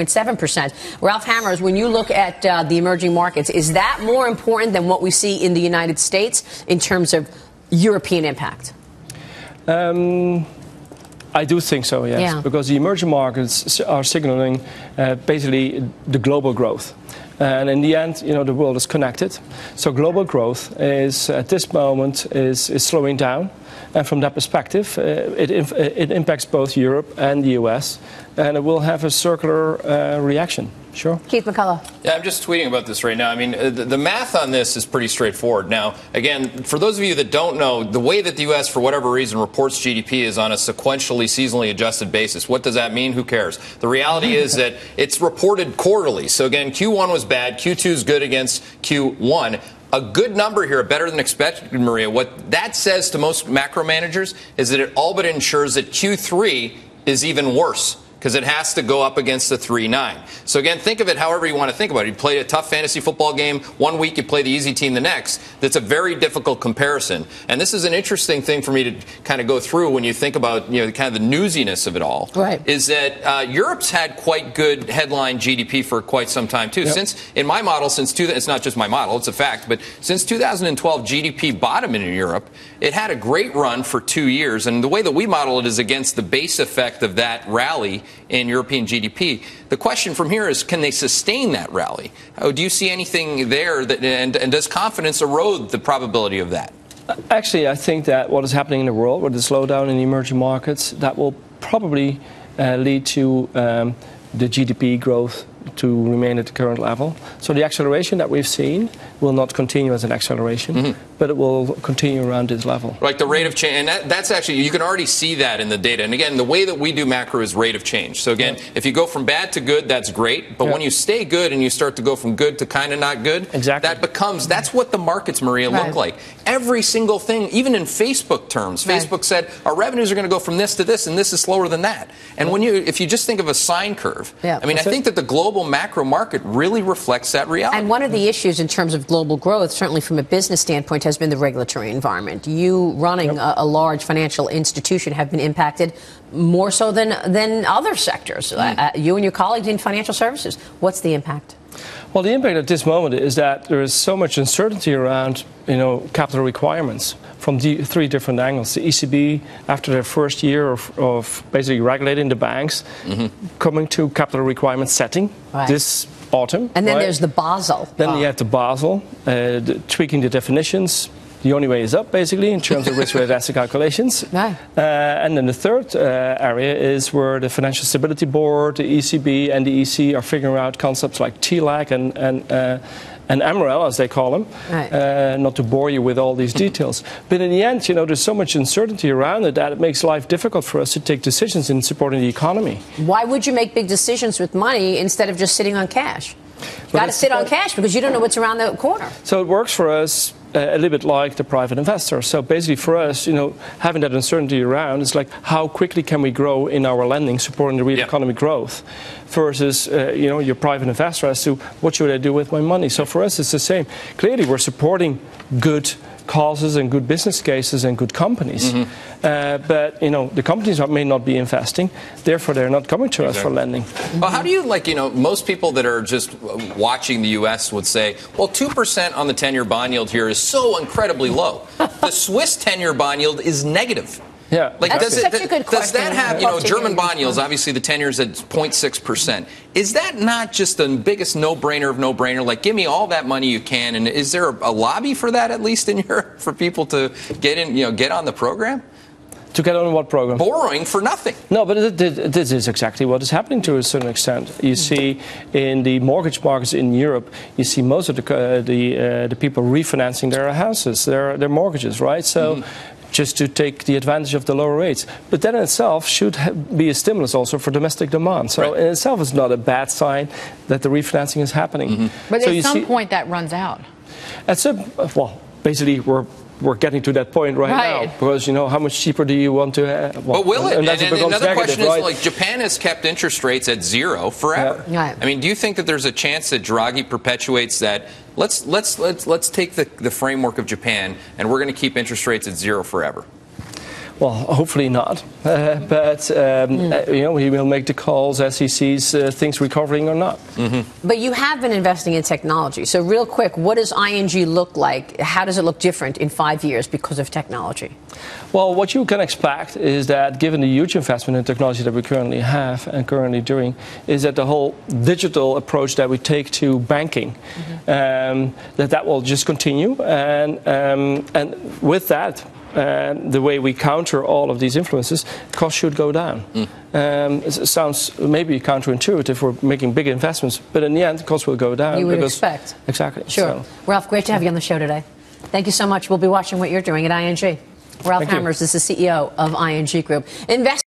1.7%. Ralph Hammers, when you look at the emerging markets, is that more important than what we see in the United States in terms of European impact? I do think so, yes, Yeah. because the emerging markets are signaling basically the global growth. And in the end, you know, the world is connected. So global growth is, at this moment, is slowing down. And from that perspective, it impacts both Europe and the US. And it will have a circular reaction. Sure. Keith McCullough. Yeah, I'm just tweeting about this right now. I mean, the math on this is pretty straightforward. Now, again, for those of you that don't know, the way that the U.S., for whatever reason, reports GDP is on a sequentially, seasonally adjusted basis. What does that mean? Who cares? The reality is that it's reported quarterly. So, again, Q1 was bad. Q2 is good against Q1. A good number here, better than expected, Maria. What that says to most macro managers is that it all but ensures that Q3 is even worse, because it has to go up against the 3-9. So again, think of it however you want to think about it. You play a tough fantasy football game one week, you play the easy team the next. That's a very difficult comparison. And this is an interesting thing for me to kind of go through when you think about, you know, kind of the newsiness of it all. Right. Is that Europe's had quite good headline GDP for quite some time too. Yep. Since, in my model, it's not just my model, it's a fact, but since 2012 GDP bottomed in Europe, it had a great run for 2 years. And the way that we model it is against the base effect of that rally in European GDP. The question from here is, can they sustain that rally? Do you see anything there that, and does confidence erode the probability of that? Actually, I think that what is happening in the world with the slowdown in the emerging markets, that will probably lead to the GDP growth to remain at the current level. So the acceleration that we've seen will not continue as an acceleration, but it will continue around this level. Like the rate of change, and that's actually, you can already see that in the data. And again, the way that we do macro is rate of change. So again, if you go from bad to good, that's great. But when you stay good and you start to go from good to kind of not good, that becomes, that's what the markets, Maria, look like. Every single thing, even in Facebook terms, Facebook said our revenues are going to go from this to this, and this is slower than that. And when if you just think of a sine curve, I mean, I think that the global macro market really reflects that reality. And one of the issues in terms of global growth, certainly from a business standpoint, has been the regulatory environment. You running a large financial institution have been impacted more so than other sectors. You and your colleagues in financial services. What's the impact? Well, the impact at this moment is that there is so much uncertainty around, you know, capital requirements from three different angles. The ECB, after their first year of basically regulating the banks, coming to capital requirement setting this autumn. And then there's the Basel. Then you have the Basel, tweaking the definitions. The only way is up, basically, in terms of risk-weighted asset calculations. And then the third area is where the Financial Stability Board, the ECB, and the EC are figuring out concepts like TLAC and MREL, as they call them, not to bore you with all these details. But in the end, you know, there's so much uncertainty around it that it makes life difficult for us to take decisions in supporting the economy. Why would you make big decisions with money instead of just sitting on cash? Got to sit on cash because you don't know what's around the corner. So it works for us a little bit like the private investor. So basically for us, you know, having that uncertainty around, it's like how quickly can we grow in our lending, supporting the real economy growth, versus, you know, your private investor as to what should I do with my money. So for us, it's the same. Clearly, we're supporting good causes and good business cases and good companies. But, you know, the companies may not be investing, therefore they're not coming to us for lending. Well, how do you, like, you know, most people that are just watching the U.S. would say, well, 2% on the 10-year bond yield here is so incredibly low. The Swiss 10-year bond yield is negative. Yeah, like, that's such a good question. Does that have, you know, German bond yields, obviously the 10 years at 0.6%. Is that not just the biggest no-brainer of no-brainer? Like, give me all that money you can. And is there a lobby for that, at least in Europe, for people to get in, you know, get on the program? To get on what program? Borrowing for nothing. No, but this is exactly what is happening to a certain extent. You see in the mortgage markets in Europe, you see most of the people refinancing their houses, their mortgages, right? So. Just to take the advantage of the lower rates. But that in itself should be a stimulus also for domestic demand. So in itself, it's not a bad sign that the refinancing is happening. But so at some point, that runs out. Well, basically, we're getting to that point right now, because, you know, how much cheaper do you want to have? Well, but will it? And another question is, right? like, Japan has kept interest rates at zero forever. I mean, do you think that there's a chance that Draghi perpetuates that? Let's take the framework of Japan, and we're going to keep interest rates at zero forever. Well, hopefully not. But he will make the calls as he sees things recovering or not. Mm-hmm. But you have been investing in technology. So real quick, what does ING look like? How does it look different in 5 years because of technology? Well, what you can expect is that given the huge investment in technology that we currently have and currently doing, is that the whole digital approach that we take to banking, that will just continue. And with that, the way we counter all of these influences, costs should go down. It sounds maybe counterintuitive. We're making big investments, but in the end, costs will go down. You would expect. Exactly. Sure. So. Ralph, great to have you on the show today. Thank you so much. We'll be watching what you're doing at ING. Ralph Hammers is the CEO of ING Group.